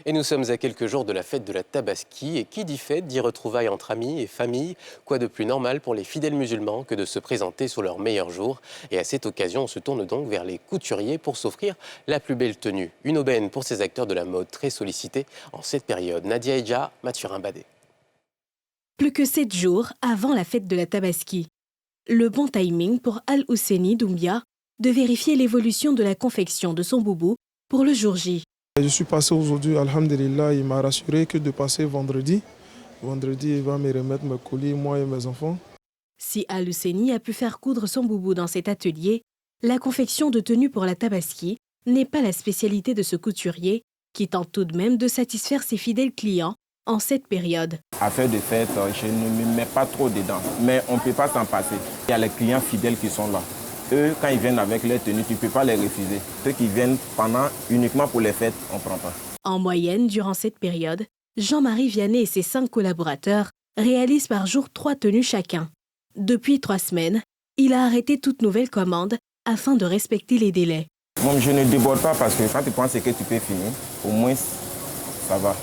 Et nous sommes à quelques jours de la fête de la Tabaski. Et qui dit fête dit retrouvailles entre amis et famille. Quoi de plus normal pour les fidèles musulmans que de se présenter sur leur meilleur jour. Et à cette occasion, on se tourne donc vers les couturiers pour s'offrir la plus belle tenue. Une aubaine pour ces acteurs de la mode très sollicités en cette période. Nadia Eja, Mathurin Badé. Plus que 7 jours avant la fête de la Tabaski. Le bon timing pour Al-Husseini Doumbia de vérifier l'évolution de la confection de son boubou pour le jour J. Je suis passé aujourd'hui, alhamdulillah, il m'a rassuré que de passer vendredi. Vendredi, il va me remettre mes colis, moi et mes enfants. Si Al-Husseini a pu faire coudre son boubou dans cet atelier, la confection de tenues pour la Tabaski n'est pas la spécialité de ce couturier qui tente tout de même de satisfaire ses fidèles clients en cette période. Affaire de fête, je ne me mets pas trop dedans, mais on ne peut pas s'en passer. Il y a les clients fidèles qui sont là. Eux, quand ils viennent avec leurs tenues, tu ne peux pas les refuser. Ceux qui viennent uniquement pour les fêtes, on ne prend pas. En moyenne, durant cette période, Jean-Marie Vianney et ses 5 collaborateurs réalisent par jour 3 tenues chacun. Depuis 3 semaines, il a arrêté toute nouvelle commande afin de respecter les délais. Moi, je ne déborde pas parce que quand tu penses que tu peux finir, au moins ça va.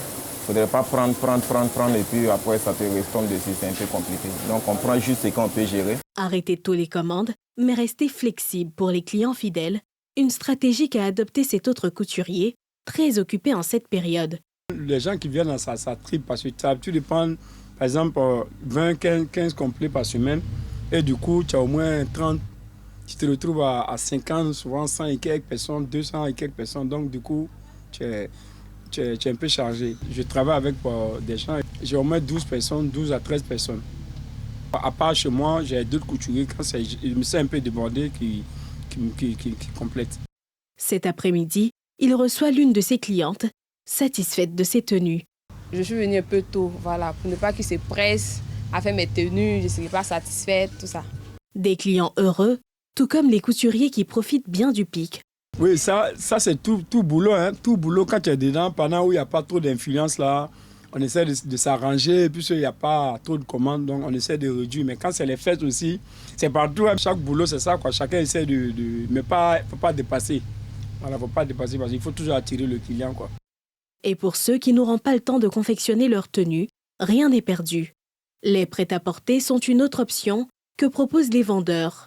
Il ne faudrait pas prendre et puis après ça te retombe dessus, c'est un peu compliqué. Donc on prend juste ce qu'on peut gérer. Arrêter tôt les commandes, mais rester flexible pour les clients fidèles, une stratégie qu'a adopté cet autre couturier, très occupé en cette période. Les gens qui viennent, ça tripe parce que tu les prends, par exemple, 20, 15 complets par semaine et du coup, tu as au moins 30. Tu te retrouves à 50, souvent 100 et quelques personnes, 200 et quelques personnes. Donc du coup, tu es un peu chargé. Je travaille avec des gens, j'ai au moins 12 personnes, 12 à 13 personnes. À part chez moi, j'ai d'autres couturiers, quand je me sens un peu débordé, qui complètent. Cet après-midi, il reçoit l'une de ses clientes, satisfaite de ses tenues. Je suis venue un peu tôt, voilà, pour ne pas qu'ils se pressent à faire mes tenues, je ne serai pas satisfaite, tout ça. Des clients heureux, tout comme les couturiers qui profitent bien du pic. Oui, ça c'est tout boulot, hein. Tout boulot quand tu es dedans, pendant où il n'y a pas trop d'influence là, on essaie de s'arranger, puisqu'il n'y a pas trop de commandes, donc on essaie de réduire. Mais quand c'est les fêtes aussi, c'est partout, hein. Chaque boulot c'est ça, quoi. Chacun essaie mais il ne faut pas dépasser. Voilà, il ne faut pas dépasser parce qu'il faut toujours attirer le client, quoi. Et pour ceux qui n'auront pas le temps de confectionner leur tenue, rien n'est perdu. Les prêt-à-porter sont une autre option que proposent les vendeurs.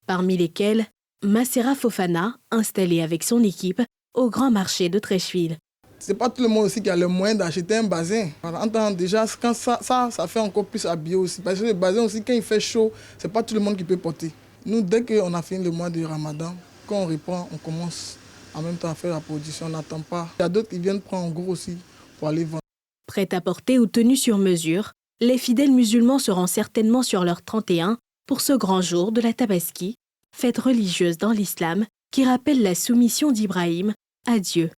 Parmi lesquels, Massera Fofana, installé avec son équipe au grand marché de Treichville. C'est pas tout le monde aussi qui a le moyen d'acheter un bazin. En déjà, quand ça fait encore plus habillé aussi. Parce que le bazin aussi, quand il fait chaud, c'est pas tout le monde qui peut porter. Nous, dès qu'on a fini le mois de Ramadan, quand on reprend, on commence en même temps à faire la production, on n'attend pas. Il y a d'autres qui viennent prendre en gros aussi pour aller vendre. Prêt-à-porter ou tenue sur mesure, les fidèles musulmans seront certainement sur leur 31 pour ce grand jour de la Tabaski, fête religieuse dans l'islam qui rappelle la soumission d'Ibrahim à Dieu.